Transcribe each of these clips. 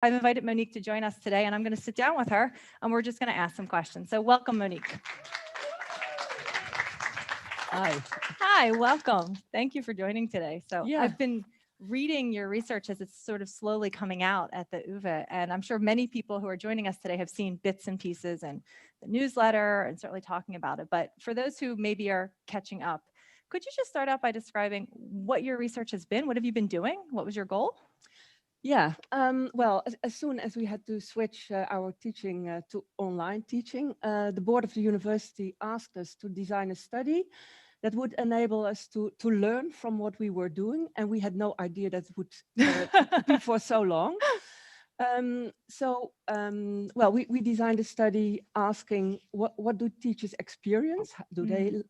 I've invited Monique to join us today, and I'm going to sit down with her, and we're just going to ask some questions. So welcome, Monique. Hi. Hi, welcome. Thank you for joining today. So Yeah. I've been reading your research as it's sort of slowly coming out at the UVA, and I'm sure many people who are joining us today have seen bits and pieces in the newsletter and certainly talking about it. But for those who maybe are catching up, could you just start out by describing what your research has been? What have you been doing? What was your goal? Yeah. Well, as soon as we had to switch our teaching to online teaching, the board of the university asked us to design a study that would enable us to learn from what we were doing. And we had no idea that it would be for so long. Well, we designed a study asking what do teachers experience?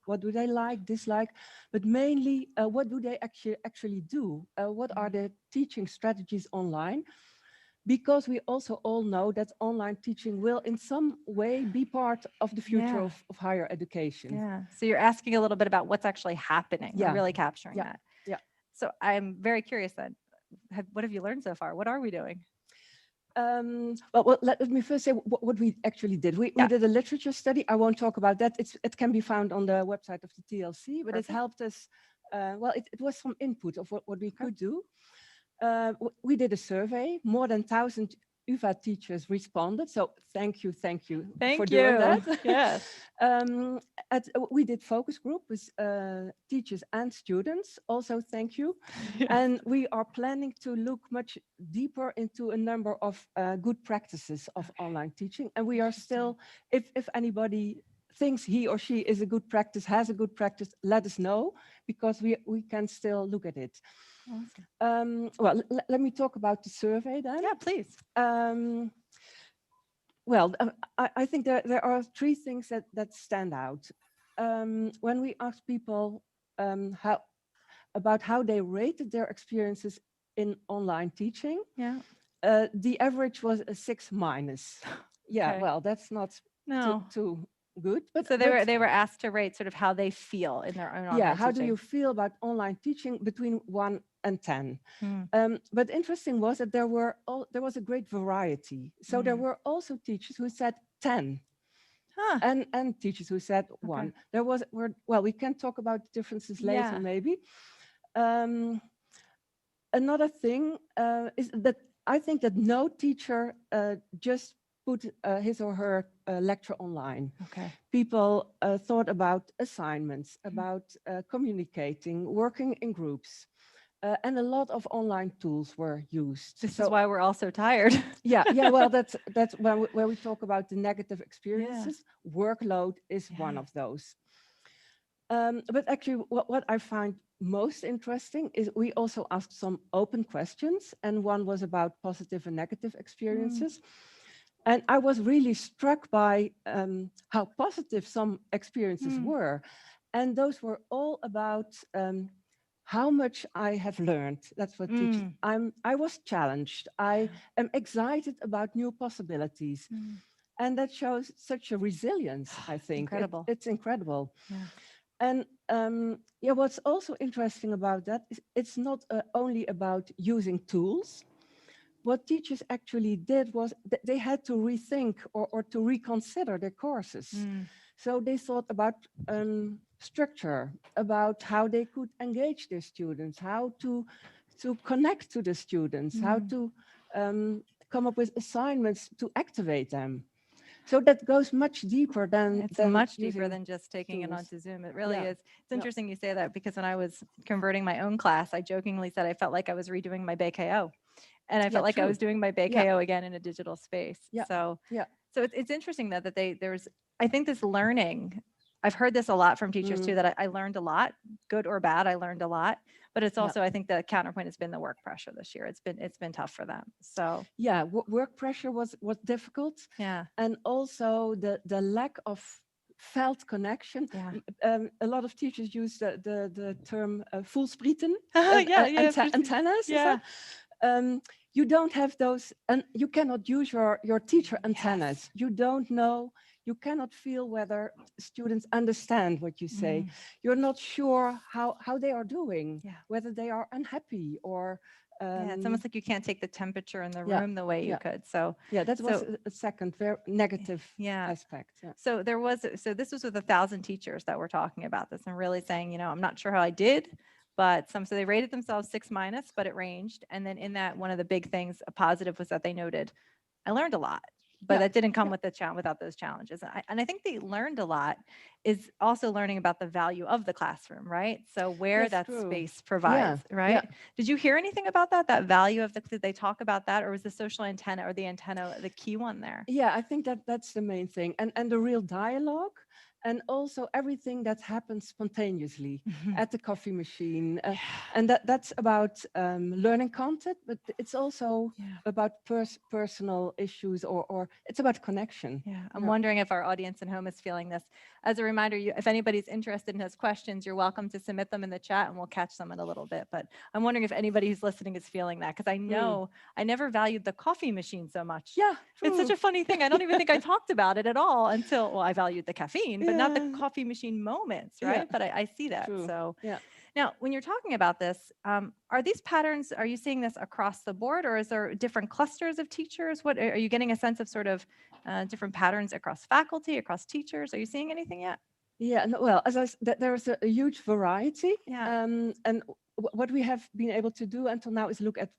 What do they like, dislike? But mainly, what do they actually do? What are the teaching strategies online? Because we also all know that online teaching will in some way be part of the future of higher education. Yeah. So you're asking a little bit about what's actually happening. Yeah. Really capturing that. Yeah. So I'm very curious then. What have you learned so far? What are we doing? Well, let me first say what we actually did. We did a literature study. I won't talk about that. It can be found on the website of the TLC, but Perfect. it helped us. Well, it was some input of what we could do. We did a survey. More than 1,000 UvA teachers responded. So thank you for doing that. Yes. We did focus group with teachers and students. Also, thank you. And we are planning to look much deeper into a number of good practices of online teaching. And we are still, if anybody thinks he or she is a good practice, has a good practice, let us know, because we can still look at it. Awesome. Well, let me talk about the survey then. Yeah, please. Well, I think there are three things that stand out. When we asked people about how they rated their experiences in online teaching, the average was a 6-. Yeah, Okay. well, that's not too good. But so they were asked to rate sort of how they feel in their own online teaching. How do you feel about online teaching between 1 and 10? But interesting was that there was a great variety. So there were also teachers who said 10. And teachers who said 1. Well, we can talk about the differences later, maybe. Another thing is that I think that no teacher just put his or her lecture online. Okay. People thought about assignments, about communicating, working in groups. And a lot of online tools were used. This is why we're all so tired. Yeah. Well, that's where we talk about the negative experiences. Workload is one of those. But actually, what I find most interesting is we also asked some open questions, and one was about positive and negative experiences. And I was really struck by how positive some experiences were. And those were all about how much I have learned. That's what teachers. I was challenged. I am excited about new possibilities. And that shows such a resilience, I think. Incredible. It's incredible. Yeah. And what's also interesting about that is it's not only about using tools. What teachers actually did was they had to rethink or to reconsider their courses. So they thought about structure, about how they could engage their students, how to connect to the students, how to come up with assignments to activate them. So that goes much deeper than much deeper than just taking it onto Zoom. It really is. It's interesting you say that, because when I was converting my own class, I jokingly said I felt like I was redoing my BKO. And I felt like I was doing my BKO again in a digital space. So it's interesting though that there's, I think this learning, I've heard this a lot from teachers too, that I learned a lot, good or bad, I learned a lot. But it's also, I think the counterpoint has been the work pressure this year. It's been tough for them. So work pressure was difficult. Yeah. And also the lack of felt connection. A lot of teachers use the term voelsprieten, antennas. You don't have those, and you cannot use your teacher antennas. You don't know, you cannot feel whether students understand what you say. You're not sure how they are doing, whether they are unhappy or Yeah, it's almost like you can't take the temperature in the yeah, room the way you yeah. could. So Yeah, that was so a second very negative yeah. aspect. Yeah. So this was with 1,000 teachers that were talking about this and really saying, I'm not sure how I did, but so they rated themselves 6-, but it ranged. And then in that, one of the big things, a positive, was that they noted, I learned a lot, but Yeah, that didn't come yeah. with without those challenges. And I think they learned a lot is also learning about the value of the classroom, right? So where That's that true. space provides, Yeah, right? yeah. Did you hear anything about that value of did they talk about that, or was the social antenna or the antenna the key one there? Yeah, I think that's the main thing. And the real dialogue, and also everything that happens spontaneously at the coffee machine. And that's about learning content, but it's also about personal issues, or it's about connection. Yeah, I'm wondering if our audience at home is feeling this. As a reminder, if anybody's interested and has questions, you're welcome to submit them in the chat and we'll catch them in a little bit. But I'm wondering if anybody who's listening is feeling that, because I know I never valued the coffee machine so much. Yeah, it's such a funny thing. I don't even think I talked about it at all until, well, I valued the caffeine, but not the coffee machine moments, right? But I see that. True. So yeah. Now, when you're talking about this, are these patterns, are you seeing this across the board, or is there different clusters of teachers? What are you getting a sense of sort of different patterns across faculty, across teachers? Are you seeing anything yet? Yeah, no, well, as I said, there is a huge variety. Yeah. And what we have been able to do until now is look at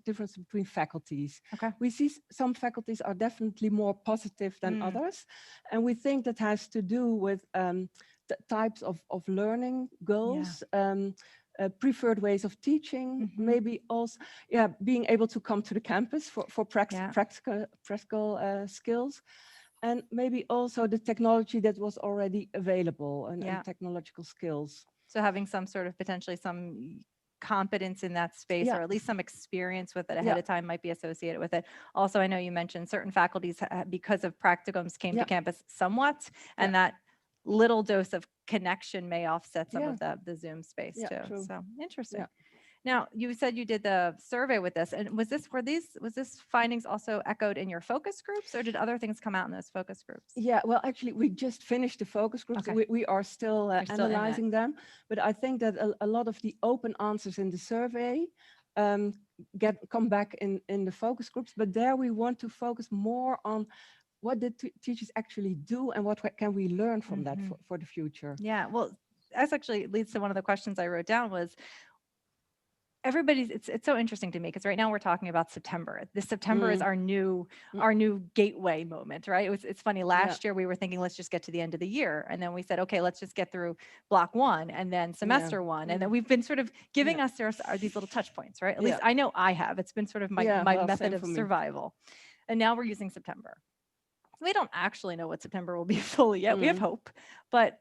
difference between faculties. Okay. We see some faculties are definitely more positive than others. And we think that has to do with the types of learning goals, preferred ways of teaching, maybe also being able to come to the campus for practical skills. And maybe also the technology that was already available, and technological skills. So having some sort of potentially some competence in that space, or at least some experience with it ahead of time might be associated with it. Also, I know you mentioned certain faculties, because of practicums, came to campus somewhat, and that little dose of connection may offset some of the Zoom space too. True. So interesting. Now, you said you did the survey with this, and was this findings also echoed in your focus groups, or did other things come out in those focus groups? Yeah, well, actually, we just finished the focus groups. Okay. We are still analyzing them, but I think that a lot of the open answers in the survey come back in the focus groups. But there we want to focus more on what did teachers actually do, and what can we learn from that for the future. Yeah, well, that's actually leads to one of the questions I wrote down was, it's so interesting to me, because right now we're talking about September. This September is our new gateway moment, right? It's funny. Last year we were thinking, let's just get to the end of the year, and then we said, okay, let's just get through block 1 and then semester 1, and then we've been sort of giving us are these little touch points, right? At least I know I have. It's been sort of my method of survival, and now we're using September. We don't actually know what September will be fully yet. We have hope, but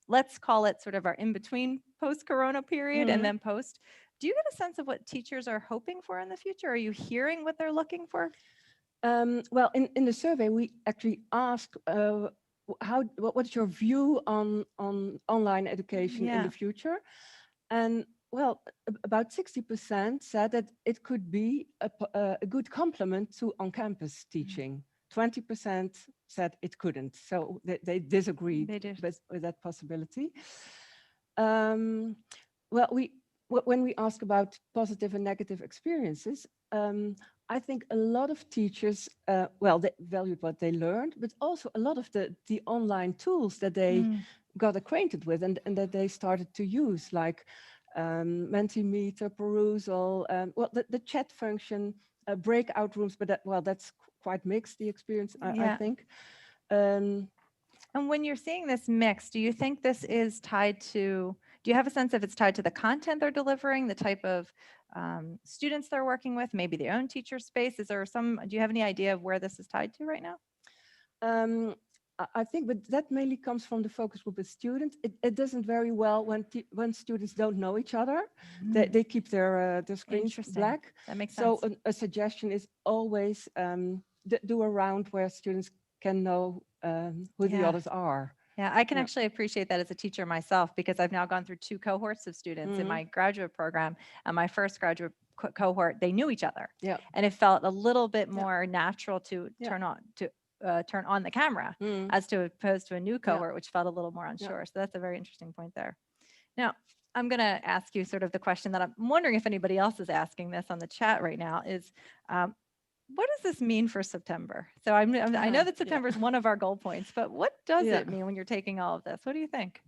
let's call it sort of our in-between post-corona period and then post. Do you get a sense of what teachers are hoping for in the future? Are you hearing what they're looking for? Well, in the survey, we actually asked what's your view on online education in the future? And well, about 60% said that it could be a good complement to on-campus teaching. 20% said it couldn't. So they disagreed with that possibility. Well, when we ask about positive and negative experiences, I think a lot of teachers, they valued what they learned, but also a lot of the online tools that they got acquainted with and that they started to use, like Mentimeter, Perusal, the chat function, breakout rooms, but that's quite mixed, the experience, I think. And when you're seeing this mix, do you think this is tied to, do you have a sense if it's tied to the content they're delivering, the type of students they're working with, maybe their own teacher space? Is there do you have any idea of where this is tied to right now? I think, but that mainly comes from the focus group with students. It doesn't very well when students don't know each other. They keep their screens black. That makes sense. So a suggestion is always do a round where students can know who the others are. Yeah, I can actually appreciate that as a teacher myself, because I've now gone through 2 cohorts of students in my graduate program, and my first graduate cohort, they knew each other. And it felt a little bit more natural to turn on the camera as opposed to a new cohort, which felt a little more unsure. So that's a very interesting point there. Now, I'm going to ask you sort of the question that I'm wondering if anybody else is asking this on the chat right now is, what does this mean for September? So I know that September is one of our goal points, but what does it mean when you're taking all of this? What do you think?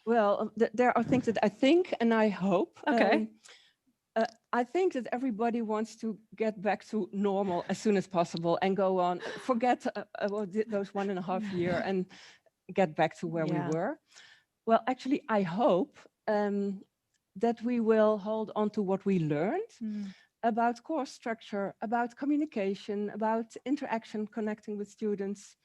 Well, there are things that I think and I hope. Okay. I think that everybody wants to get back to normal as soon as possible and go on, forget those 1.5 years and get back to where we were. Well, actually, I hope that we will hold on to what we learned about course structure, about communication, about interaction, connecting with students.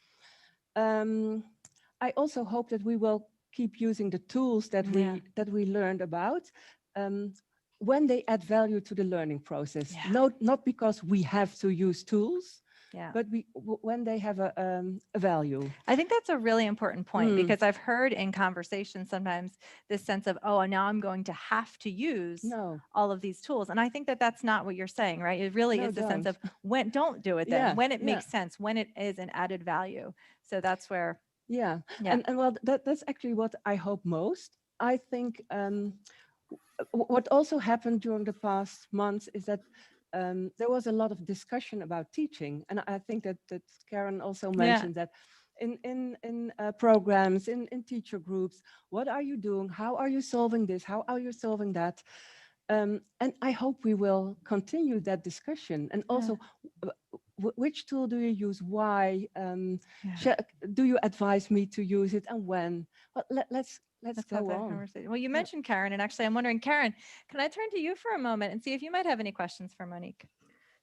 I also hope that we will keep using the tools that we learned about when they add value to the learning process. Not because we have to use tools, but when they have a value. I think that's a really important point because I've heard in conversations sometimes this sense of, oh, now I'm going to have to use all of these tools. And I think that that's not what you're saying, right? It really is the sense of when, don't do it then, when it makes sense, when it is an added value. So that's where. And well, that's actually what I hope most. I think what also happened during the past months is that there was a lot of discussion about teaching. And I think that Karen also mentioned that in programs, in teacher groups, what are you doing? How are you solving this? How are you solving that? And I hope we will continue that discussion. And also, which tool do you use? Why? Do you advise me to use it? And when? Well, let's go on. Well, you mentioned Karen, and actually I'm wondering, Karen, can I turn to you for a moment and see if you might have any questions for Monique?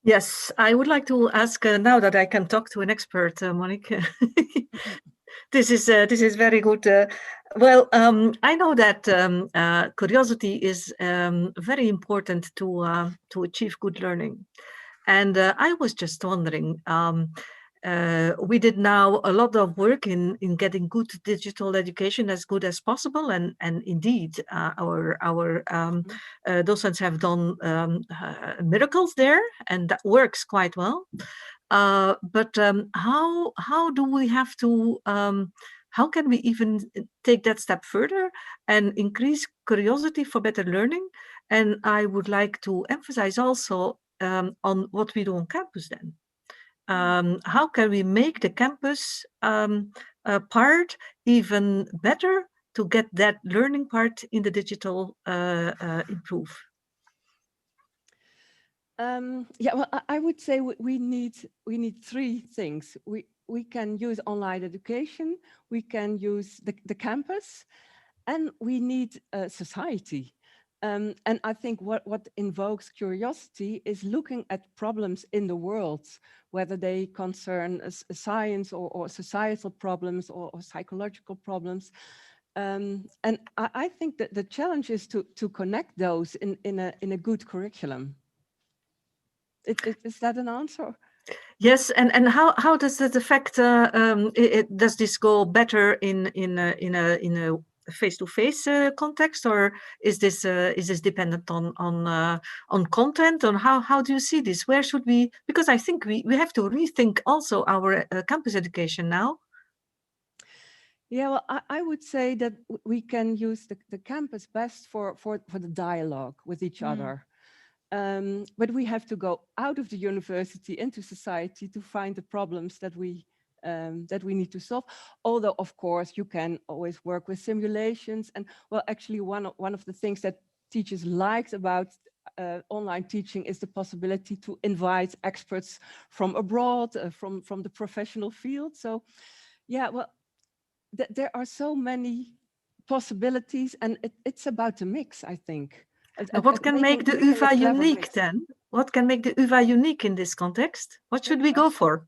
Yes, I would like to ask now that I can talk to an expert, Monique. This is very good. Well, I know that curiosity is very important to achieve good learning, and I was just wondering. We did now a lot of work in getting good digital education as good as possible, and indeed our docents have done miracles there, and that works quite well. But how do we have to? How can we even take that step further and increase curiosity for better learning? And I would like to emphasize also on what we do on campus then. How can we make the campus part even better to get that learning part in the digital improve? Well, I would say we need 3 things. We can use online education, we can use the campus, and we need society. And I think what invokes curiosity is looking at problems in the world, whether they concern science or societal problems or psychological problems. And I think that the challenge is to connect those in a good curriculum. Is that an answer? Yes, and how does that affect? Does this go better in a face-to-face context, or is this dependent on content? On how do you see this? Where should we? Because I think we have to rethink also our campus education now. Yeah, well, I would say that we can use the campus best for the dialogue with each other. But we have to go out of the university into society to find the problems that we need to solve. Although, of course, you can always work with simulations. And well, actually, one of the things that teachers liked about online teaching is the possibility to invite experts from abroad, from the professional field. So, yeah, well, there are so many possibilities, and it's about the mix, I think. What can make the UvA unique then? What can make the UvA unique in this context? What should we go for?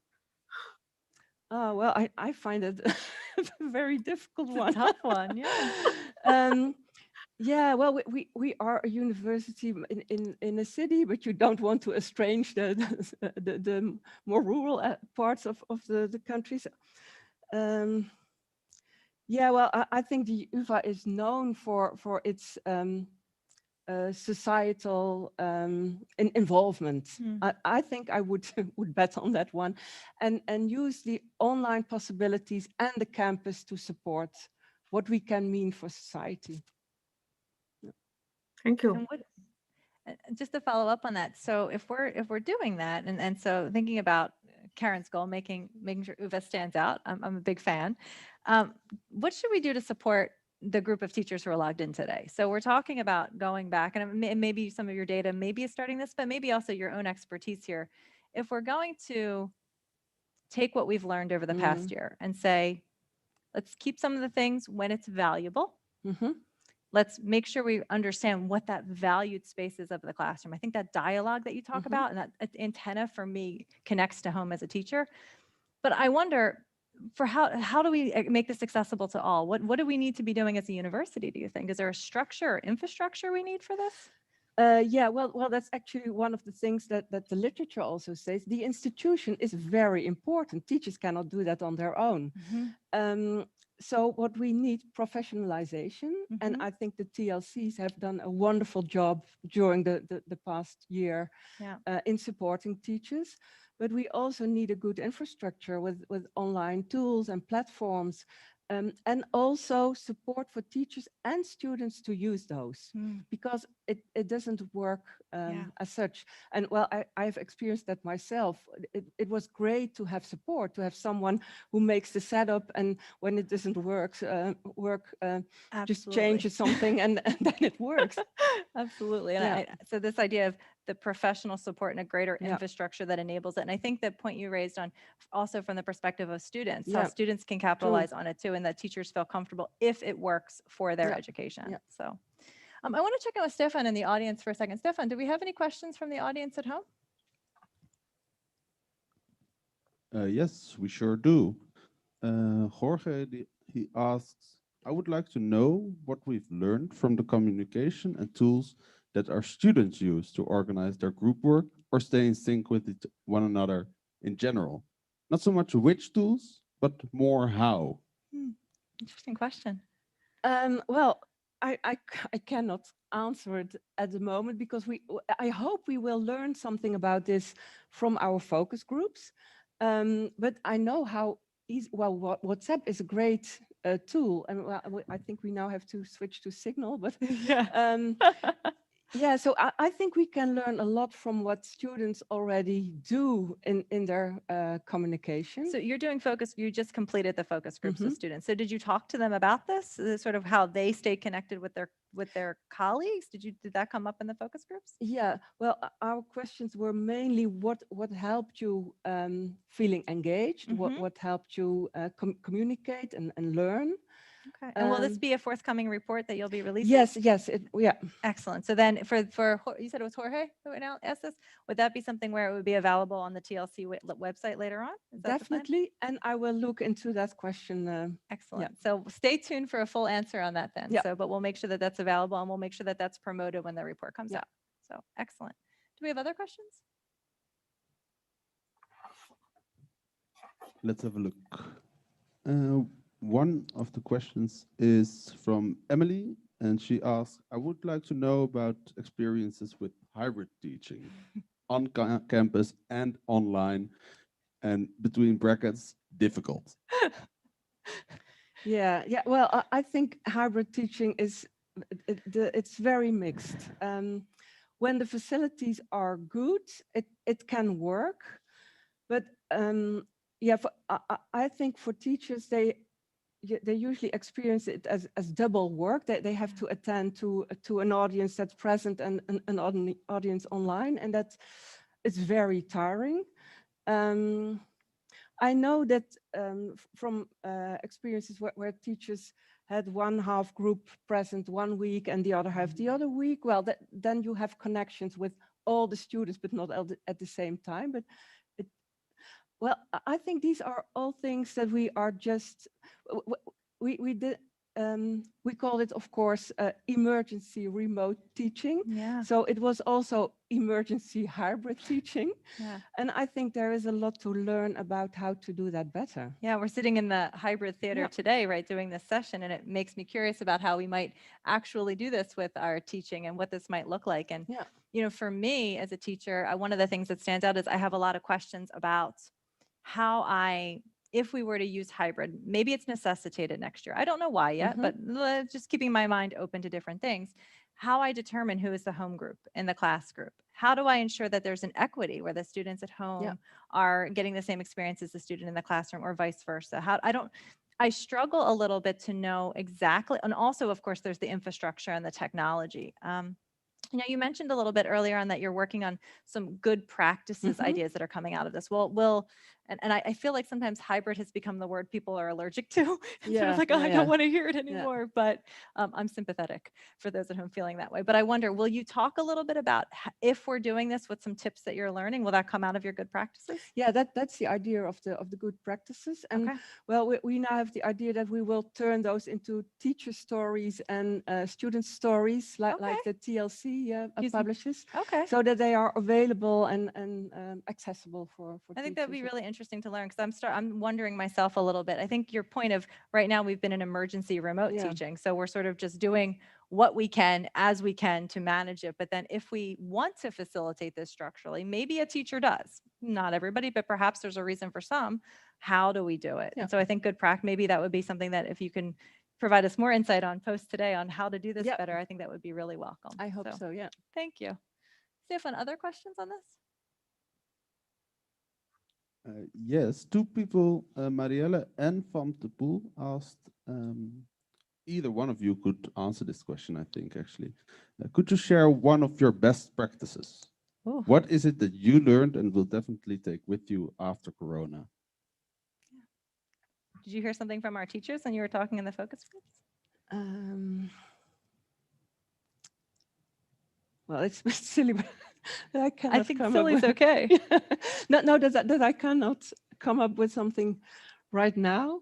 Well, I find it a very difficult one. It's a tough one, yeah. Yeah, well, we are a university in a city, but you don't want to estrange the more rural parts of the country. So, yeah, well, I think the UvA is known for its societal involvement. I think I would bet on that one, and use the online possibilities and the campus to support what we can mean for society. Thank you. And just to follow up on that, so if we're doing that, and so thinking about Karen's goal, making sure UVA stands out, I'm a big fan. What should we do to support the group of teachers who are logged in today? So we're talking about going back, and maybe some of your data maybe is starting this, but maybe also your own expertise here. If we're going to take what we've learned over the past year and say, let's keep some of the things when it's valuable. Let's make sure we understand what that valued space is of the classroom. I think that dialogue that you talk about and that antenna for me connects to home as a teacher. But I wonder, for how do we make this accessible to all? What do we need to be doing as a university, do you think? Is there a structure or infrastructure we need for this? Yeah, well, that's actually one of the things that the literature also says. The institution is very important. Teachers cannot do that on their own. So what we need, professionalization, and I think the TLCs have done a wonderful job during the past year in supporting teachers. But we also need a good infrastructure with online tools and platforms, and also support for teachers and students to use those, because it doesn't work as such. And well, I've experienced that myself. It was great to have support, to have someone who makes the setup, and when it doesn't work, just changes something and then it works. Absolutely. And so this idea of the professional support and a greater infrastructure that enables it. And I think the point you raised on also from the perspective of students, how students can capitalize on it too, and that teachers feel comfortable if it works for their education. So I want to check in with Stefan in the audience for a second. Stefan, do we have any questions from the audience at home? Yes, we sure do. Jorge, he asks, I would like to know what we've learned from the communication and tools that our students use to organize their group work or stay in sync with one another in general. Not so much which tools, but more how. Interesting question. Well, I cannot answer it at the moment, because I hope we will learn something about this from our focus groups. But I know how easy, well, WhatsApp is a great tool, and I think we now have to switch to Signal, but yeah, so I think we can learn a lot from what students already do in their communication. So you're doing focus, you just completed the focus groups with students. So did you talk to them about this, sort of how they stay connected with their colleagues? Did that come up in the focus groups? Yeah, well, our questions were mainly what helped you feeling engaged, what helped you communicate and learn. Okay. And will this be a forthcoming report that you'll be releasing? Yes, yeah. Excellent. So then for you said it was Jorge who asked this, would that be something where it would be available on the TLC website later on? Definitely. And I will look into that question. Excellent. Yeah. So stay tuned for a full answer on that then. Yeah. So, but we'll make sure that that's available, and we'll make sure that that's promoted when the report comes out. So excellent. Do we have other questions? Let's have a look. One of the questions is from Emily, and she asks, I would like to know about experiences with hybrid teaching on campus and online, and between brackets, difficult. Yeah. Well, I think hybrid teaching it's very mixed. When the facilities are good, it can work, but I think for teachers, they usually experience it as double work. They have to attend to an audience that's present and an audience online, and that is very tiring. I know that from experiences where teachers had one half group present one week and the other half the other week, well, then you have connections with all the students, but not at the same time. But well, I think these are all things that we are just, we call it, of course, emergency remote teaching. Yeah. So it was also emergency hybrid teaching. Yeah. And I think there is a lot to learn about how to do that better. Yeah, we're sitting in the hybrid theater today, right, doing this session, and it makes me curious about how we might actually do this with our teaching and what this might look like. And, you know, for me as a teacher, one of the things that stands out is I have a lot of questions about how if we were to use hybrid, maybe it's necessitated next year. I don't know why yet, but just keeping my mind open to different things. how I determine who is the home group in the class group. How do I ensure that there's an equity where the students at home are getting the same experience as the student in the classroom, or vice versa? I struggle a little bit to know exactly. And also, of course, there's the infrastructure and the technology. You mentioned a little bit earlier on that you're working on some good practices ideas that are coming out of this. And I feel like sometimes hybrid has become the word people are allergic to. They're like, I don't want to hear it anymore. But I'm sympathetic for those at home feeling that way. But I wonder, will you talk a little bit about if we're doing this with some tips that you're learning, will that come out of your good practices? Yeah, that's the idea of the good practices. And well, we now have the idea that we will turn those into teacher stories and student stories, like the TLC publishes, so that they are available and accessible for I think teachers. that'd be really interesting to learn, because I'm wondering myself a little bit. I think your point of right now we've been in emergency remote teaching, so we're sort of just doing what we can as we can to manage it. But then if we want to facilitate this structurally, maybe a teacher does. Not everybody, but perhaps there's a reason for some. How do we do it? And so I think good practice, maybe that would be something that if you can provide us more insight on post today on how to do this better, I think that would be really welcome. I hope so, yeah. Thank you. Stefan, other questions on this? Yes, two people, Marielle and Van de Poel, asked, either one of you could answer this question, I think, actually. Could you share one of your best practices? Ooh. What is it that you learned and will definitely take with you after Corona? Did you hear something from our teachers when you were talking in the focus groups? Well, it's a bit silly, but I cannot. I think silly's okay. No, that I cannot come up with something right now.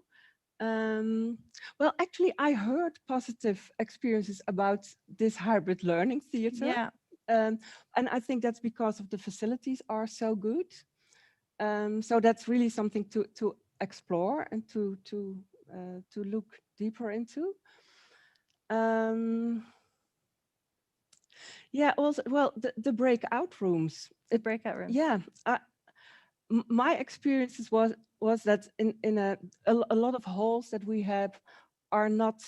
Well, actually, I heard positive experiences about this hybrid learning theater. Yeah. And I think that's because of the facilities are so good. So that's really something to explore and to look deeper into. Yeah, also, well, the breakout rooms. The breakout rooms. Yeah, my experiences was that in a lot of halls that we have are not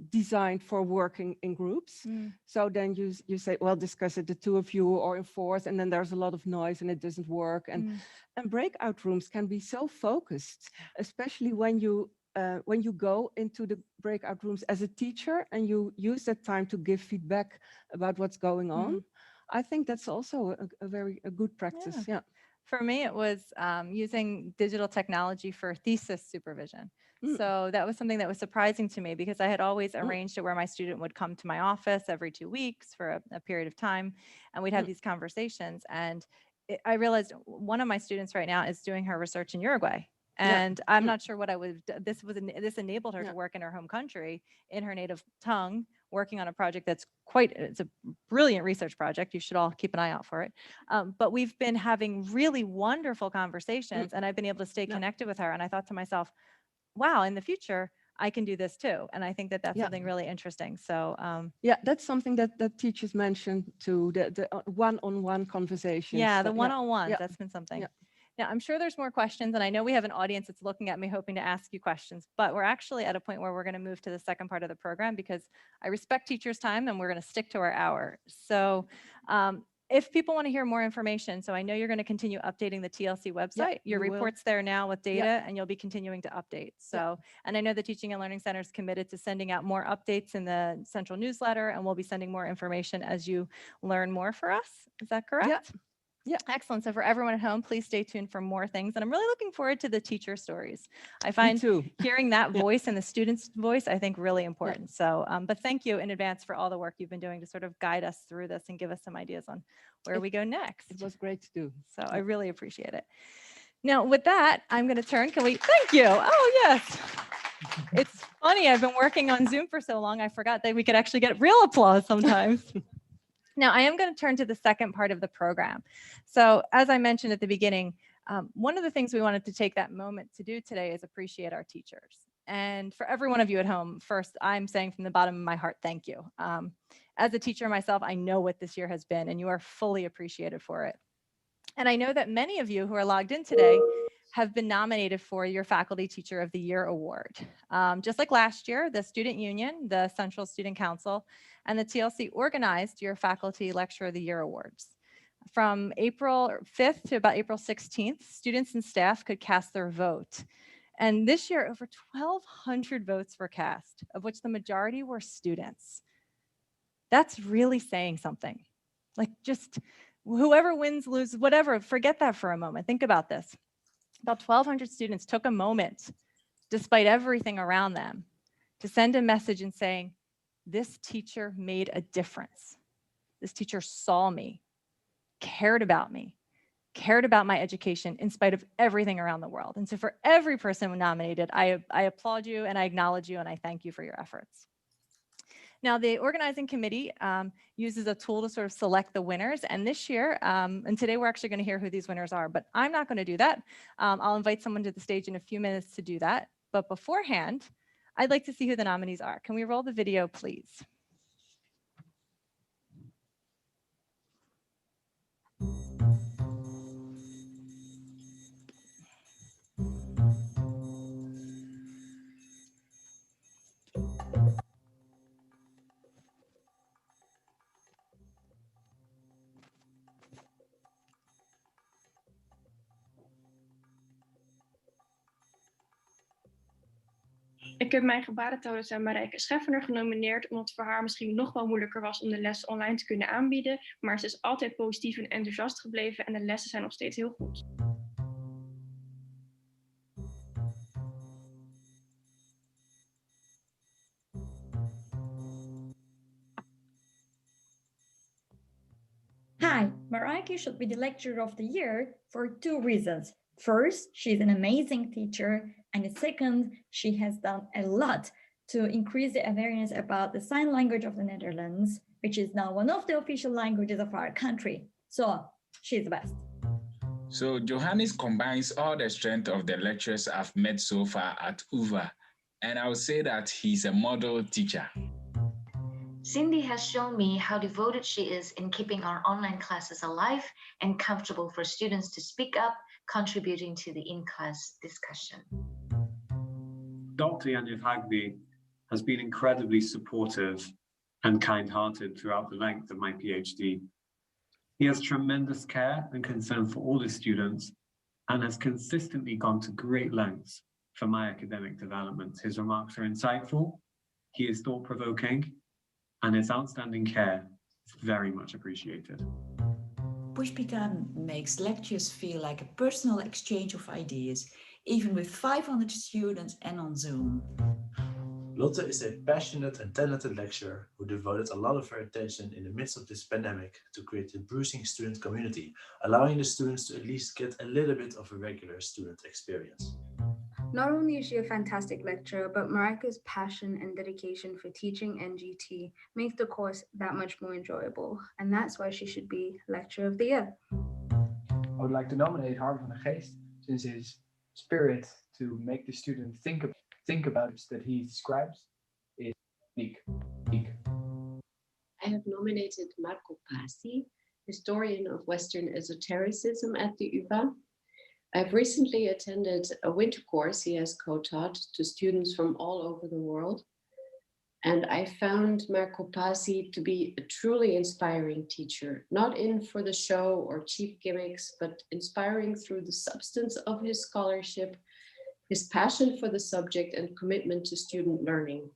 designed for working in groups. So then you say, well, discuss it, the two of you or in fours, and then there's a lot of noise and it doesn't work. And breakout rooms can be so focused, especially when you go into the breakout rooms as a teacher and you use that time to give feedback about what's going on. I think that's also a good practice. Yeah. For me, it was using digital technology for thesis supervision. So that was something that was surprising to me, because I had always arranged it where my student would come to my office every 2 weeks for a period of time, and we'd have these conversations. And I realized one of my students right now is doing her research in Uruguay. And I'm not sure what I would. This enabled her to work in her home country, in her native tongue, working on a project that's it's a brilliant research project. You should all keep an eye out for it. But we've been having really wonderful conversations, and I've been able to stay connected with her. And I thought to myself, wow, in the future, I can do this too. And I think that that's something really interesting. So yeah, that's something that teachers mentioned too, the one-on-one conversations. Yeah, the one-on-ones, that's been something. Now, I'm sure there's more questions, and I know we have an audience that's looking at me hoping to ask you questions, but we're actually at a point where we're going to move to the second part of the program, because I respect teachers' time and we're going to stick to our hour. So if people want to hear more information, so I know you're going to continue updating the TLC website. Your report's there now with data, and you'll be continuing to update. So, and I know the Teaching and Learning Center is committed to sending out more updates in the central newsletter, and we'll be sending more information as you learn more for us. Is that correct? Yeah. Excellent. So for everyone at home, please stay tuned for more things. And I'm really looking forward to the teacher stories. I find hearing that voice and the student's voice, I think, really important. So, but thank you in advance for all the work you've been doing to sort of guide us through this and give us some ideas on where we go next. It was great to do. So I really appreciate it. Now, with that, I'm going to turn. Thank you. Oh, yes. It's funny. I've been working on Zoom for so long, I forgot that we could actually get real applause sometimes. Now, I am going to turn to the second part of the program. So as I mentioned at the beginning, one of the things we wanted to take that moment to do today is appreciate our teachers. And for every one of you at home, first, I'm saying from the bottom of my heart, thank you. As a teacher myself, I know what this year has been, and you are fully appreciated for it. And I know that many of you who are logged in today have been nominated for your Faculty Teacher of the Year award. Just like last year, the Student Union, the Central Student Council, and the TLC organized your Faculty Lecturer of the Year awards. From April 5th to about April 16th, students and staff could cast their vote. And this year, over 1,200 votes were cast, of which the majority were students. That's really saying something. Like, just whoever wins, loses, whatever, forget that for a moment. Think about this. About 1,200 students took a moment, despite everything around them, to send a message and saying, this teacher made a difference. This teacher saw me, cared about me, cared about my education in spite of everything around the world. And so for every person nominated, I applaud you and I acknowledge you and I thank you for your efforts. Now, the organizing committee uses a tool to sort of select the winners. And this year, and today we're actually going to hear who these winners are, but I'm not going to do that. I'll invite someone to the stage in a few minutes to do that. But beforehand, I'd like to see who the nominees are. Can we roll the video, please? Ik heb mijn gebarentolens aan Marijke Scheffener genomineerd, omdat het voor haar misschien nog wel moeilijker was om de les online te kunnen aanbieden. Maar ze is altijd positief en enthousiast gebleven en de lessen zijn nog steeds heel goed. Hi, Marijke should be the Lecturer of the Year for two reasons. First, she's an amazing teacher, and second, she has done a lot to increase the awareness about the sign language of the Netherlands, which is now one of the official languages of our country. So, she's the best. So Johannes combines all the strength of the lecturers I've met so far at UvA, and I would say that he's a model teacher. Cindy has shown me how devoted she is in keeping our online classes alive and comfortable for students to speak up, contributing to the in-class discussion. Dr. Janif Hagby has been incredibly supportive and kind-hearted throughout the length of my PhD. He has tremendous care and concern for all his students and has consistently gone to great lengths for my academic development. His remarks are insightful, he is thought-provoking, and his outstanding care is very much appreciated. Pushpita makes lectures feel like a personal exchange of ideas, even with 500 students and on Zoom. Lotte is a passionate and talented lecturer who devoted a lot of her attention in the midst of this pandemic to create a bruising student community, allowing the students to at least get a little bit of a regular student experience. Not only is she a fantastic lecturer, but Marijke's passion and dedication for teaching NGT make the course that much more enjoyable, and that's why she should be Lecturer of the Year. I would like to nominate Harm van der Geest, since his spirit to make the student think about it that he describes is unique. I have nominated Marco Pasi, historian of Western esotericism at the UvA. I've recently attended a winter course he has co-taught to students from all over the world. And I found Marco Pasi to be a truly inspiring teacher, not in for the show or cheap gimmicks, but inspiring through the substance of his scholarship, his passion for the subject and commitment to student learning.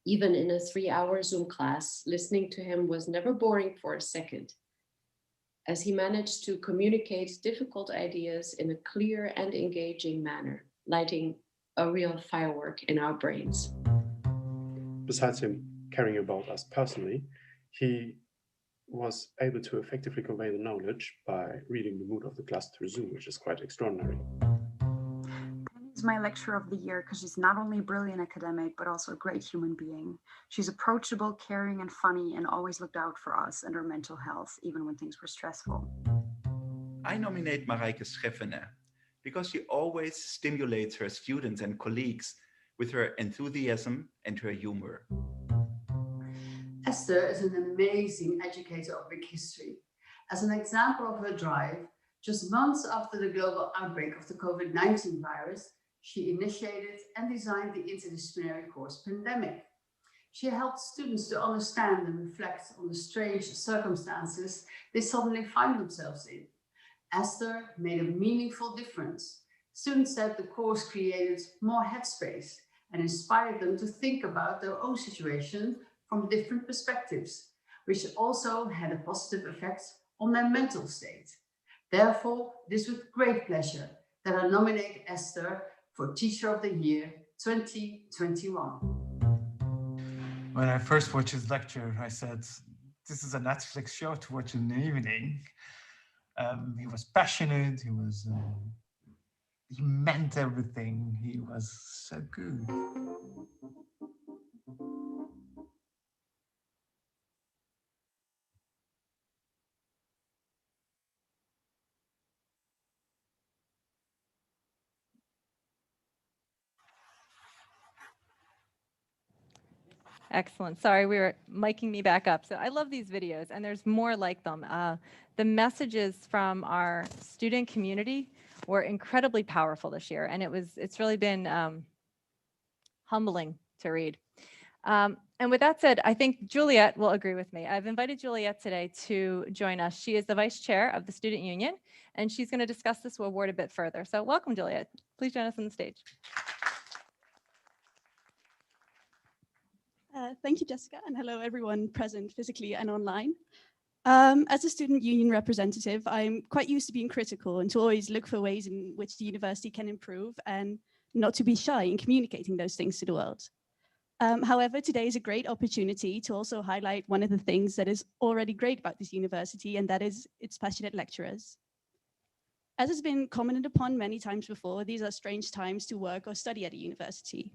Even in a 3-hour Zoom class, listening to him was never boring for a second, as he managed to communicate difficult ideas in a clear and engaging manner, lighting a real firework in our brains. Besides him caring about us personally, he was able to effectively convey the knowledge by reading the mood of the class through Zoom, which is quite extraordinary. Is my Lecturer of the Year because she's not only a brilliant academic, but also a great human being. She's approachable, caring, and funny, and always looked out for us and our mental health, even when things were stressful. I nominate Marijke Scheffener because she always stimulates her students and colleagues with her enthusiasm and her humor. Esther is an amazing educator of Greek history. As an example of her drive, Just months after the global outbreak of the COVID-19 virus, she initiated and designed the interdisciplinary course Pandemic. She helped students to understand and reflect on the strange circumstances they suddenly find themselves in. Esther made a meaningful difference. Students said the course created more headspace and inspired them to think about their own situation from different perspectives, which also had a positive effect on their mental state. Therefore, it is with great pleasure that I nominate Esther for Teacher of the Year 2021. When I first watched his lecture, I said, this is a Netflix show to watch in the evening. He was passionate, he meant everything, he was so good. Excellent. Sorry, we were miking me back up. So I love these videos, and there's more like them. The messages from our student community were incredibly powerful this year, and it's really been humbling to read. And with that said, I think Juliet will agree with me. I've invited Juliet today to join us. She is the vice chair of the Student Union, and she's going to discuss this award a bit further. So welcome, Juliet. Please join us on the stage. Thank you, Jessica, and hello everyone present physically and online. As a student union representative, I'm quite used to being critical and to always look for ways in which the university can improve and not to be shy in communicating those things to the world. However, today is a great opportunity to also highlight one of the things that is already great about this university, and that is its passionate lecturers. As has been commented upon many times before, these are strange times to work or study at a university.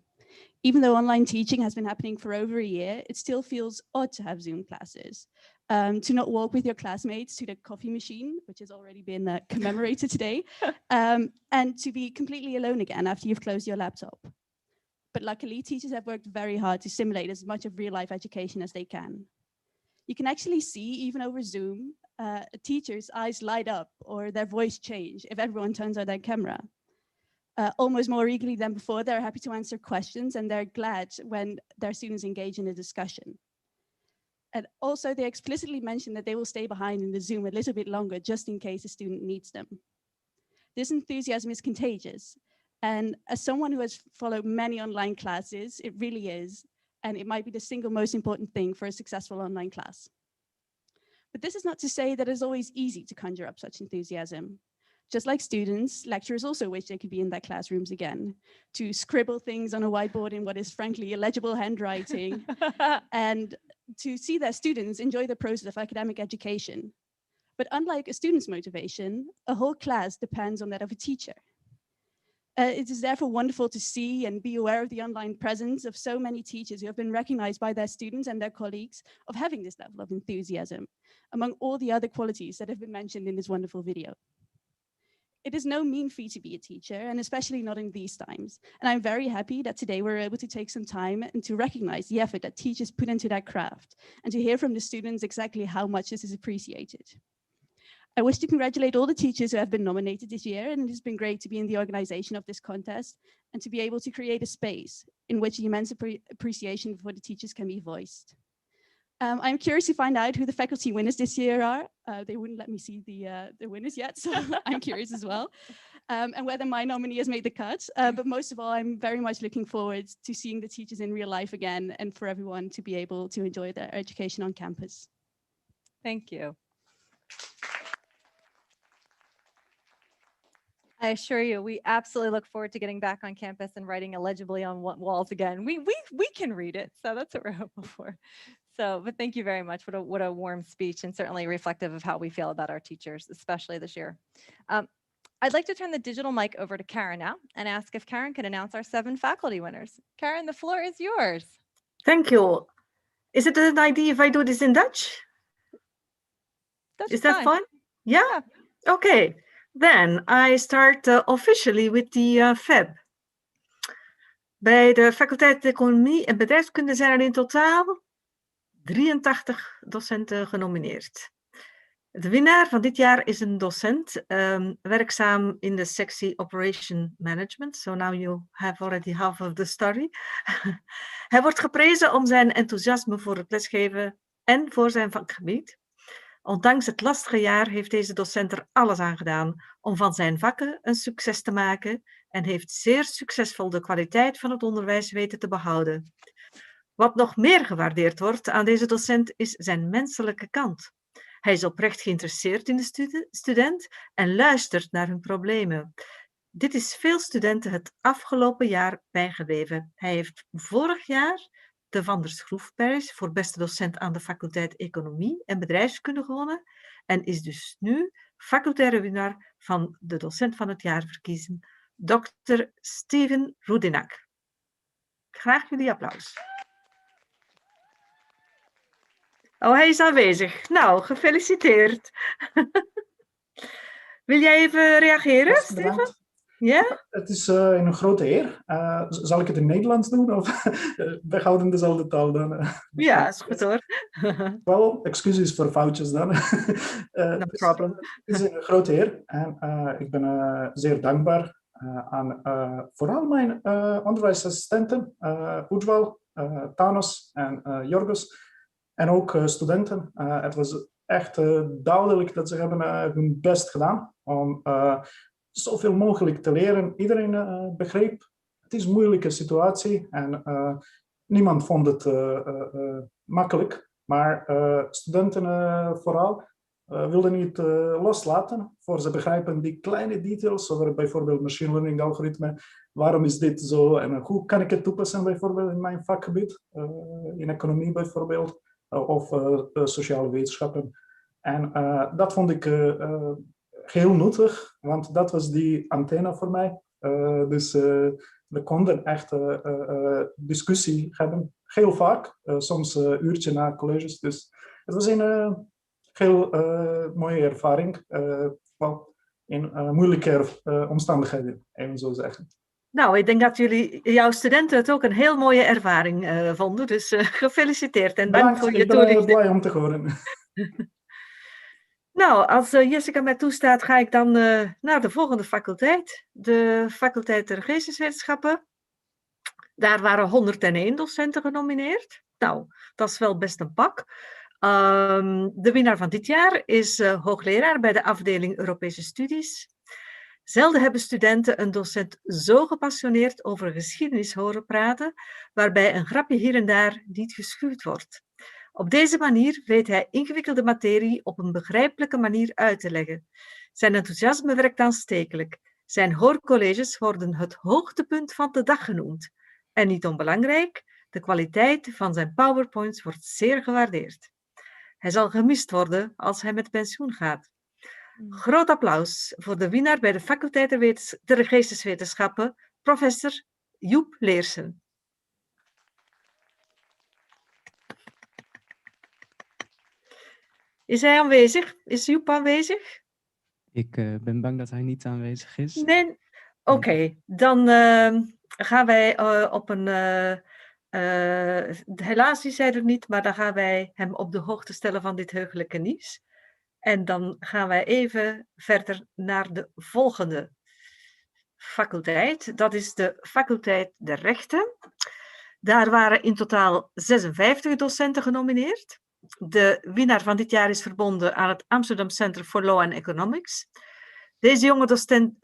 Even though online teaching has been happening for over a year, it still feels odd to have Zoom classes, to not walk with your classmates to the coffee machine, which has already been commemorated today, and to be completely alone again after you've closed your laptop. But luckily, teachers have worked very hard to simulate as much of real-life education as they can. You can actually see, even over Zoom, a teacher's eyes light up or their voice change if everyone turns on their camera. Almost more eagerly than before, they're happy to answer questions, and they're glad when their students engage in a discussion. And also, they explicitly mention that they will stay behind in the Zoom a little bit longer, just in case a student needs them. This enthusiasm is contagious. And as someone who has followed many online classes, it really is. And it might be the single most important thing for a successful online class. But this is not to say that it's always easy to conjure up such enthusiasm. Just like students, lecturers also wish they could be in their classrooms again, to scribble things on a whiteboard in what is frankly illegible handwriting, and to see their students enjoy the process of academic education. But unlike a student's motivation, a whole class depends on that of a teacher. It is therefore wonderful to see and be aware of the online presence of so many teachers who have been recognized by their students and their colleagues of having this level of enthusiasm, among all the other qualities that have been mentioned in this wonderful video. It is no mean feat to be a teacher, and especially not in these times. And I'm very happy that today we're able to take some time and to recognize the effort that teachers put into their craft, and to hear from the students exactly how much this is appreciated. I wish to congratulate all the teachers who have been nominated this year, and it has been great to be in the organization of this contest and to be able to create a space in which the immense appreciation for the teachers can be voiced. I'm curious to find out who the faculty winners this year are. They wouldn't let me see the winners yet, so I'm curious as well. And whether my nominee has made the cut. But most of all, I'm very much looking forward to seeing the teachers in real life again, and for everyone to be able to enjoy their education on campus. Thank you. I assure you, we absolutely look forward to getting back on campus and writing illegibly on walls again. We can read it, so that's what we're hoping for. So, but thank you very much. What a warm speech, and certainly reflective of how we feel about our teachers, especially this year. I'd like to turn the digital mic over to Karen now and ask if Karen could announce our 7 faculty winners. Karen, the floor is yours. Thank you. Is it an idea if I do this in Dutch? Is that fun? Yeah? Okay. Then I start officially with the FEB. Bij de faculteit Economie en Bedrijfskunde zijn er in totaal 83 docenten genomineerd. De winnaar van dit jaar is een docent, werkzaam in de sectie Operation Management. So now you have already half of the story. Hij wordt geprezen om zijn enthousiasme voor het lesgeven en voor zijn vakgebied. Ondanks het lastige jaar heeft deze docent er alles aan gedaan om van zijn vakken een succes te maken en heeft zeer succesvol de kwaliteit van het onderwijs weten te behouden. Wat nog meer gewaardeerd wordt aan deze docent is zijn menselijke kant. Hij is oprecht geïnteresseerd in de student en luistert naar hun problemen. Dit is veel studenten het afgelopen jaar bijgebleven. Hij heeft vorig jaar de Van der Schroefprijs voor beste docent aan de faculteit Economie en Bedrijfskunde gewonnen en is dus nu facultaire winnaar van de docent van het jaar verkiezen, Dr. Steven Rudinak. Graag jullie applaus. Oh, hij is aanwezig. Nou, gefeliciteerd. Wil jij even reageren, Steven? Ja? Het is een grote eer. Zal ik het in Nederlands doen? Of wij houden dezelfde taal dan? Ja, is goed hoor. Wel, excuses voor foutjes dan. No problem. Het is een grote eer. En ik ben zeer dankbaar aan vooral mijn onderwijsassistenten, Ujwal, Thanos en Jorgos. En ook studenten. Het was echt duidelijk dat ze hebben hun best gedaan om zoveel mogelijk te leren. Iedereen begreep, het is een moeilijke situatie en niemand vond het makkelijk. Maar studenten vooral wilden niet loslaten, voor ze begrijpen die kleine details over bijvoorbeeld machine learning algoritme. Waarom is dit zo en hoe kan ik het toepassen bijvoorbeeld in mijn vakgebied, in economie bijvoorbeeld, of sociale wetenschappen. En dat vond ik heel nuttig, want dat was die antenne voor mij. Dus we konden echt discussie hebben, heel vaak, soms een uurtje na colleges. Dus het was een heel mooie ervaring, in moeilijke omstandigheden, even zo zeggen. Nou, ik denk dat jouw studenten het ook een heel mooie ervaring vonden, dus gefeliciteerd en dank voor je toelichting. Ik ben blij om te horen. Nou, als Jessica mij toestaat, ga ik dan naar de volgende faculteit. De faculteit der Geesteswetenschappen. Daar waren 101 docenten genomineerd. Nou, dat is wel best een pak. De winnaar van dit jaar is hoogleraar bij de afdeling Europese Studies. Zelden hebben studenten een docent zo gepassioneerd over geschiedenis horen praten, waarbij een grapje hier en daar niet geschuwd wordt. Op deze manier weet hij ingewikkelde materie op een begrijpelijke manier uit te leggen. Zijn enthousiasme werkt aanstekelijk. Zijn hoorcolleges worden het hoogtepunt van de dag genoemd. En niet onbelangrijk, de kwaliteit van zijn PowerPoints wordt zeer gewaardeerd. Hij zal gemist worden als hij met pensioen gaat. Groot applaus voor de winnaar bij de faculteit der Geesteswetenschappen, professor Joep Leersen. Is hij aanwezig? Is Joep aanwezig? Ik ben bang dat hij niet aanwezig is. Nee? Oké, dan gaan wij op een... helaas is hij er niet, maar dan gaan wij hem op de hoogte stellen van dit heugelijke nieuws. En dan gaan wij even verder naar de volgende faculteit. Dat is de faculteit der Rechten. Daar waren in totaal 56 docenten genomineerd. De winnaar van dit jaar is verbonden aan het Amsterdam Center for Law and Economics. Deze jonge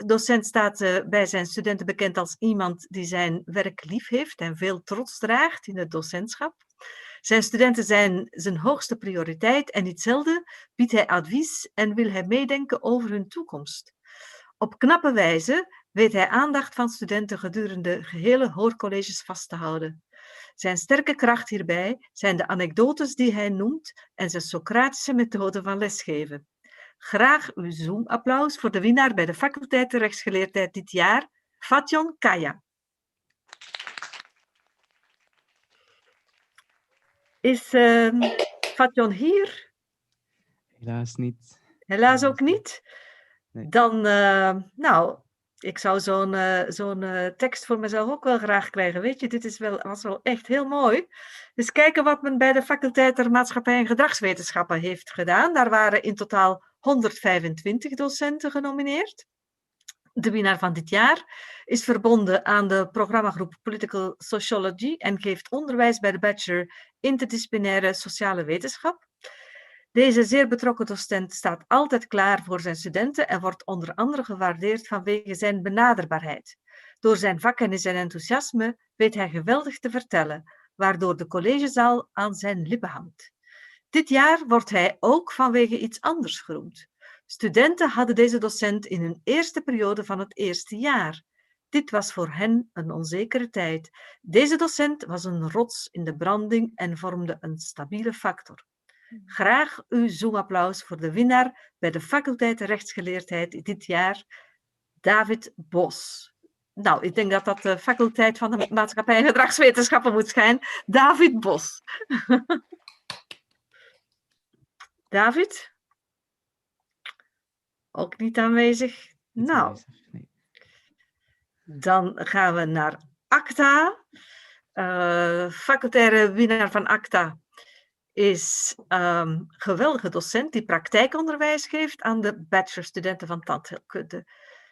docent staat bij zijn studenten bekend als iemand die zijn werk lief heeft en veel trots draagt in het docentschap. Zijn studenten zijn zijn hoogste prioriteit en niet zelden biedt hij advies en wil hij meedenken over hun toekomst. Op knappe wijze weet hij aandacht van studenten gedurende gehele hoorcolleges vast te houden. Zijn sterke kracht hierbij zijn de anekdotes die hij noemt en zijn Socratische methode van lesgeven. Graag uw Zoom-applaus voor de winnaar bij de faculteit der rechtsgeleerdheid dit jaar, Fatjon Kaya. Is Fatjon hier? Helaas niet. Helaas ook niet. Nee. Dan, nou, Ik zou zo'n tekst voor mezelf ook wel graag krijgen. Weet je, dit was wel echt heel mooi. Dus kijken wat men bij de faculteit der Maatschappij en Gedragswetenschappen heeft gedaan. Daar waren in totaal 125 docenten genomineerd. De winnaar van dit jaar is verbonden aan de programmagroep Political Sociology en geeft onderwijs bij de bachelor interdisciplinaire sociale wetenschap. Deze zeer betrokken docent staat altijd klaar voor zijn studenten en wordt onder andere gewaardeerd vanwege zijn benaderbaarheid. Door zijn vakkennis en enthousiasme weet hij geweldig te vertellen, waardoor de collegezaal aan zijn lippen hangt. Dit jaar wordt hij ook vanwege iets anders geroemd. Studenten hadden deze docent in hun eerste periode van het eerste jaar. Dit was voor hen een onzekere tijd. Deze docent was een rots in de branding en vormde een stabiele factor. Graag uw Zoom-applaus voor de winnaar bij de faculteit rechtsgeleerdheid dit jaar, David Bos. Nou, ik denk dat dat de faculteit van de Maatschappij en Gedragswetenschappen moet zijn. David Bos. David? Ook niet aanwezig? Nou, dan gaan we naar ACTA. Facultaire winnaar van ACTA is geweldige docent die praktijkonderwijs geeft aan de bachelorstudenten van tandheelkunde.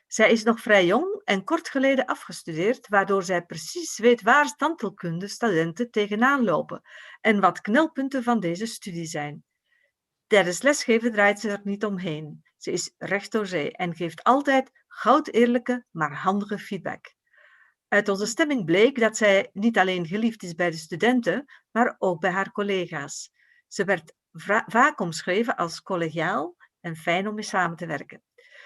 Zij is nog vrij jong en kort geleden afgestudeerd, waardoor zij precies weet waar tandheelkunde-studenten tegenaan lopen en wat knelpunten van deze studie zijn. Tijdens lesgeven draait ze er niet omheen. Ze is recht door zee en geeft altijd goud eerlijke, maar handige feedback. Uit onze stemming bleek dat zij niet alleen geliefd is bij de studenten, maar ook bij haar collega's. Ze werd vaak omschreven als collegiaal en fijn om mee samen te werken.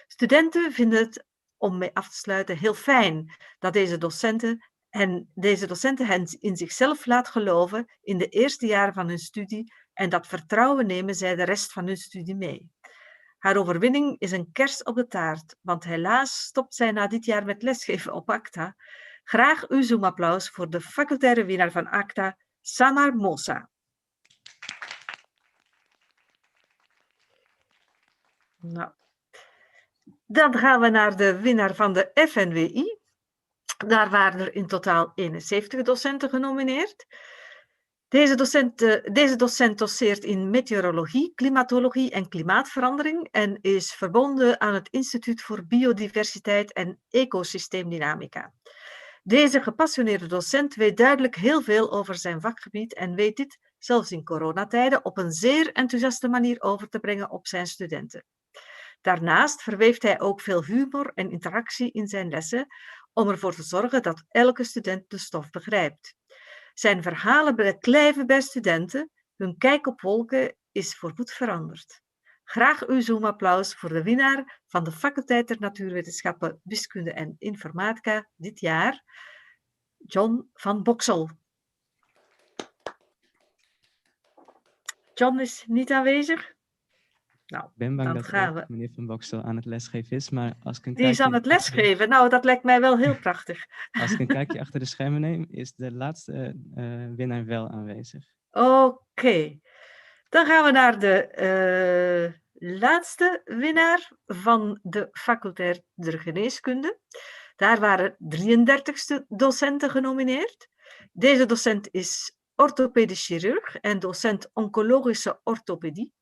Studenten vinden het, om mee af te sluiten, heel fijn dat deze docenten hen in zichzelf laat geloven in de eerste jaren van hun studie en dat vertrouwen nemen zij de rest van hun studie mee. Haar overwinning is een kers op de taart, want helaas stopt zij na dit jaar met lesgeven op ACTA. Graag uw Zoom-applaus voor de facultaire winnaar van ACTA, Samar Mosa. Nou, dan gaan we naar de winnaar van de FNWI. Daar waren er in totaal 71 docenten genomineerd. Deze docent doseert in meteorologie, klimatologie en klimaatverandering en is verbonden aan het Instituut voor Biodiversiteit en Ecosysteemdynamica. Deze gepassioneerde docent weet duidelijk heel veel over zijn vakgebied en weet dit, zelfs in coronatijden, op een zeer enthousiaste manier over te brengen op zijn studenten. Daarnaast verweeft hij ook veel humor en interactie in zijn lessen om ervoor te zorgen dat elke student de stof begrijpt. Zijn verhalen beklijven bij studenten, hun kijk op wolken is voorgoed veranderd. Graag uw Zoom-applaus voor de winnaar van de faculteit der Natuurwetenschappen, Wiskunde en Informatica dit jaar, John van Boksel. John is niet aanwezig. Nou, Ik ben bang dan dat gaan we. meneer Van Boksel aan het lesgeven is, maar als ik een Die is aan het kijkje lesgeven. Nou, dat lijkt mij wel heel prachtig. Als ik een kijkje achter de schermen neem, is de laatste winnaar wel aanwezig. Oké. Dan gaan we naar de laatste winnaar van de faculteit der geneeskunde. Daar waren 33 docenten genomineerd. Deze docent is orthopedisch chirurg en docent oncologische orthopedie.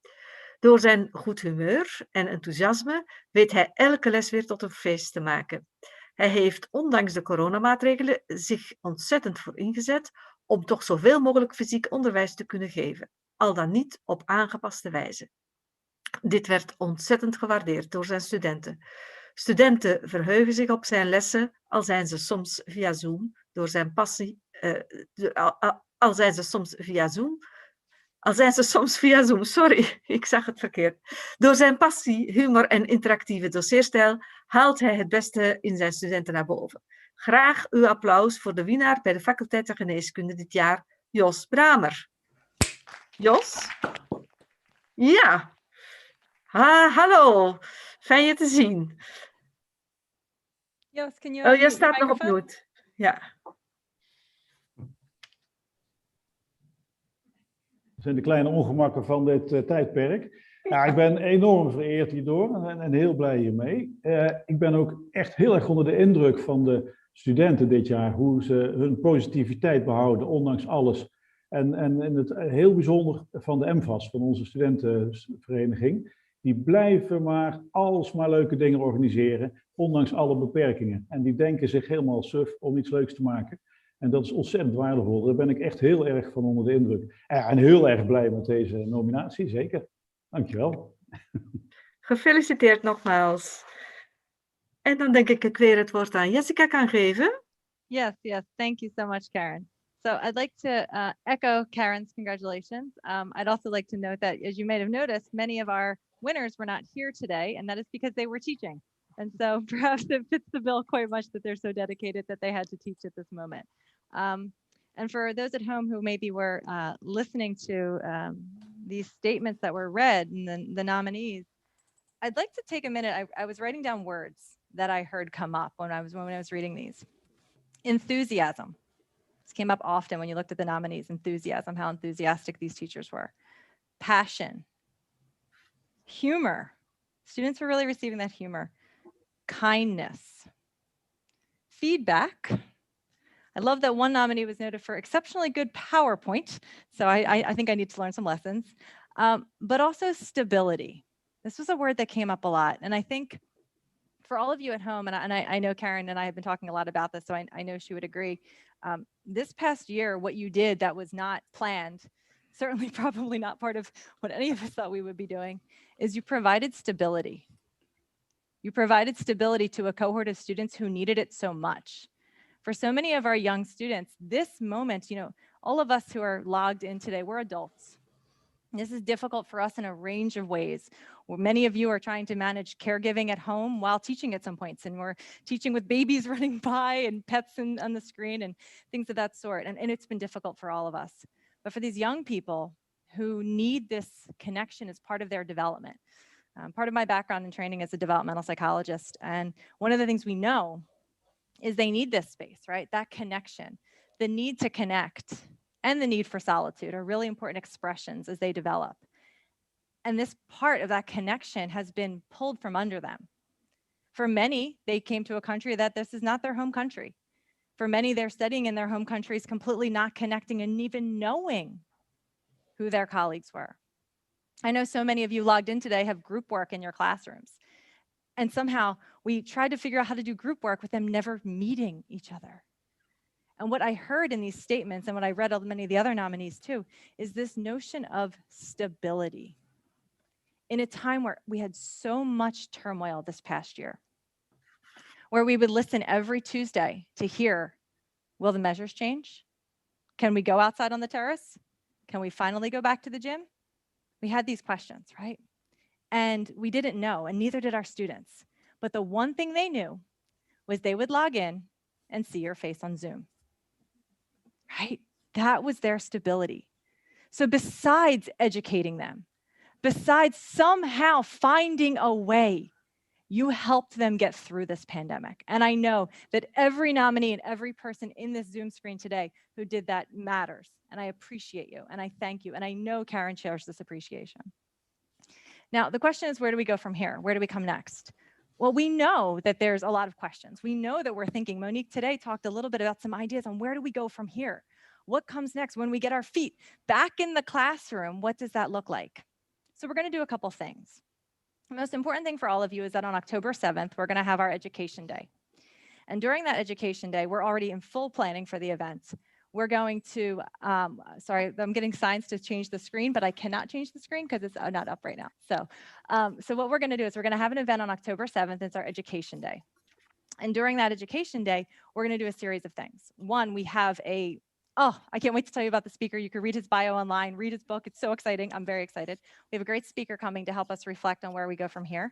Door zijn goed humeur en enthousiasme weet hij elke les weer tot een feest te maken. Hij heeft ondanks de coronamaatregelen zich ontzettend voor ingezet om toch zoveel mogelijk fysiek onderwijs te kunnen geven, al dan niet op aangepaste wijze. Dit werd ontzettend gewaardeerd door zijn studenten. Studenten verheugen zich op zijn lessen, al zijn ze soms via Zoom, door zijn passie, al zijn ze soms via Zoom, sorry, ik zag het verkeerd. Door zijn passie, humor en interactieve doseerstijl haalt hij het beste in zijn studenten naar boven. Graag uw applaus voor de winnaar bij de faculteit der geneeskunde dit jaar, Jos Bramer. Jos? Ja. Hallo, fijn je te zien. Jos, can you Oh, je unmute staat your nog op microphone? mute. Ja. Dat zijn de kleine ongemakken van dit tijdperk. Ja, ik ben enorm vereerd hierdoor en heel blij hiermee. Ik ben ook echt heel erg onder de indruk van de studenten dit jaar, hoe ze hun positiviteit behouden, ondanks alles. En het heel bijzonder van de MVAS, van onze studentenvereniging, die blijven maar alsmaar leuke dingen organiseren, ondanks alle beperkingen. En die denken zich helemaal suf om iets leuks te maken. En dat is ontzettend waardevol. Daar ben ik echt heel erg van onder de indruk. En heel erg blij met deze nominatie, zeker. Dankjewel. Gefeliciteerd nogmaals. En dan denk ik weer het woord aan Jessica kan geven. Yes, thank you so much, Karen. So I'd like to echo Karen's congratulations. I'd also like to note that, as you may have noticed, many of our winners were not here today, and that is because they were teaching. And so perhaps it fits the bill quite much that they're so dedicated that they had to teach at this moment. And for those at home who maybe were listening to these statements that were read and the nominees, I'd like to take a minute. I was writing down words that I heard come up when I was reading these. Enthusiasm. This came up often when you looked at the nominees. Enthusiasm, how enthusiastic these teachers were. Passion. Humor. Students were really receiving that humor. Kindness. Feedback. I love that one nominee was noted for exceptionally good PowerPoint. So I think I need to learn some lessons. But also stability. This was a word that came up a lot. And I think for all of you at home, and I know Karen and I have been talking a lot about this, so I know she would agree. This past year, what you did that was not planned, certainly probably not part of what any of us thought we would be doing, is you provided stability. You provided stability to a cohort of students who needed it so much. For so many of our young students, this moment, all of us who are logged in today, we're adults. This is difficult for us in a range of ways. Many of you are trying to manage caregiving at home while teaching at some points, and we're teaching with babies running by and pets on the screen and things of that sort. And it's been difficult for all of us. But for these young people who need this connection as part of their development, part of my background and training as a developmental psychologist, and one of the things we know is they need this space, right? That connection, the need to connect, and the need for solitude are really important expressions as they develop. And this part of that connection has been pulled from under them. For many, they came to a country that this is not their home country. For many, they're studying in their home countries, completely not connecting and even knowing who their colleagues were. I know so many of you logged in today have group work in your classrooms. And somehow we tried to figure out how to do group work with them never meeting each other. And what I heard in these statements and what I read of many of the other nominees too, is this notion of stability. In a time where we had so much turmoil this past year, where we would listen every Tuesday to hear, will the measures change? Can we go outside on the terrace? Can we finally go back to the gym? We had these questions, right? And we didn't know, and neither did our students. But the one thing they knew was they would log in and see your face on Zoom. Right? That was their stability. So besides educating them, besides somehow finding a way, you helped them get through this pandemic. And I know that every nominee and every person in this Zoom screen today who did that matters. And I appreciate you and I thank you. And I know Karen shares this appreciation. Now, the question is, where do we go from here? Where do we come next? Well, we know that there's a lot of questions. We know that we're thinking. Monique today talked a little bit about some ideas on where do we go from here? What comes next when we get our feet back in the classroom? What does that look like? So we're going to do a couple things. The most important thing for all of you is that on October 7th, we're going to have our education day. And during that education day, we're already in full planning for the event. We're going to, sorry, I'm getting signs to change the screen, but I cannot change the screen because it's not up right now. So what we're going to do is we're going to have an event on October 7th. It's our education day. And during that education day, we're going to do a series of things. One, we have I can't wait to tell you about the speaker. You can read his bio online, read his book. It's so exciting. I'm very excited. We have a great speaker coming to help us reflect on where we go from here.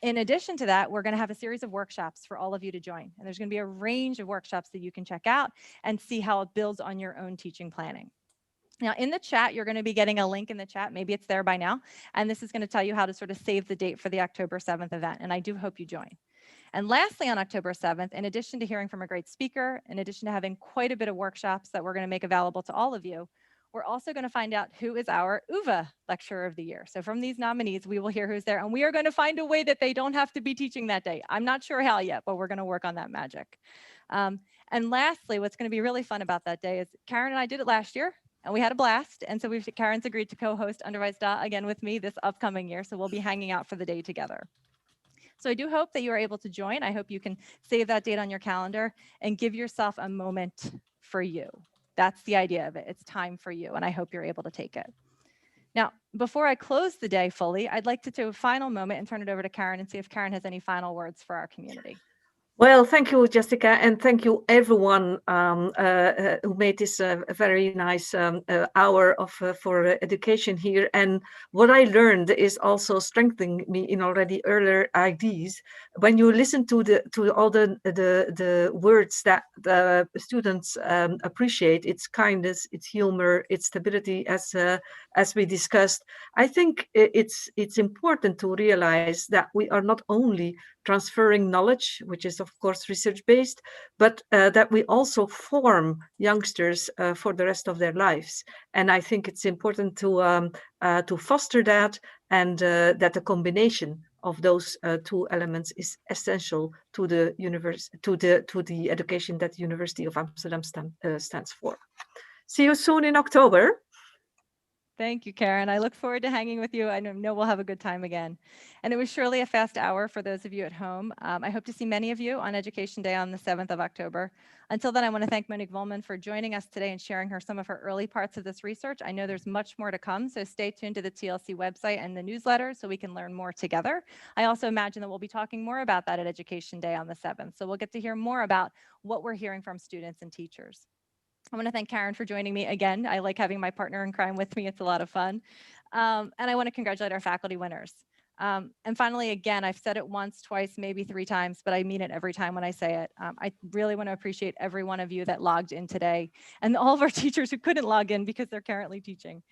In addition to that, we're going to have a series of workshops for all of you to join. And there's going to be a range of workshops that you can check out and see how it builds on your own teaching planning. Now, in the chat, you're going to be getting a link in the chat. Maybe it's there by now. And this is going to tell you how to sort of save the date for the October 7th event. And I do hope you join. And lastly, on October 7th, in addition to hearing from a great speaker, in addition to having quite a bit of workshops that we're going to make available to all of you, we're also going to find out who is our UVA Lecturer of the Year. So from these nominees, we will hear who's there, and we are going to find a way that they don't have to be teaching that day. I'm not sure how yet, but we're going to work on that magic. And lastly, what's going to be really fun about that day is Karen and I did it last year, and we had a blast. And so Karen's agreed to co-host Onderwijs again with me this upcoming year. So we'll be hanging out for the day together. So I do hope that you are able to join. I hope you can save that date on your calendar and give yourself a moment for you. That's the idea of it. It's time for you, and I hope you're able to take it. Now, before I close the day fully, I'd like to do a final moment and turn it over to Karen and see if Karen has any final words for our community. Well, thank you, Jessica, and thank you everyone who made this a very nice hour of for education here. And what I learned is also strengthening me in already earlier ideas. When you listen to all the words that the students appreciate, its kindness, its humor, its stability, as we discussed, I think it's important to realize that we are not only transferring knowledge, which is of course research-based, but that we also form youngsters for the rest of their lives. And I think it's important to foster that, and that the combination of those two elements is essential to the education that the University of Amsterdam stands for. See you soon in October. Thank you, Karen. I look forward to hanging with you. I know we'll have a good time again. And it was surely a fast hour for those of you at home. I hope to see many of you on Education Day on the 7th of October. Until then, I want to thank Monique Volman for joining us today and sharing some of her early parts of this research. I know there's much more to come, so stay tuned to the TLC website and the newsletter so we can learn more together. I also imagine that we'll be talking more about that at Education Day on the 7th. So we'll get to hear more about what we're hearing from students and teachers. I want to thank Karen for joining me again. I like having my partner in crime with me. It's a lot of fun. And I want to congratulate our faculty winners. And finally, again, I've said it once, twice, maybe 3 times, but I mean it every time when I say it. I really want to appreciate every one of you that logged in today, and all of our teachers who couldn't log in because they're currently teaching.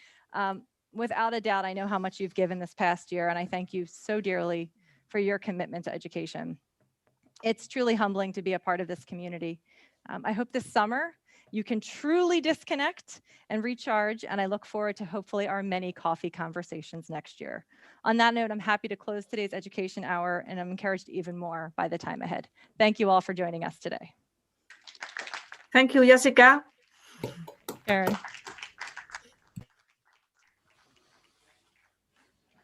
Without a doubt, I know how much you've given this past year, and I thank you so dearly for your commitment to education. It's truly humbling to be a part of this community. I hope this summer you can truly disconnect and recharge, and I look forward to hopefully our many coffee conversations next year. On that note, I'm happy to close today's education hour, and I'm encouraged even more by the time ahead. Thank you all for joining us today. Thank you, Jessica. Karen.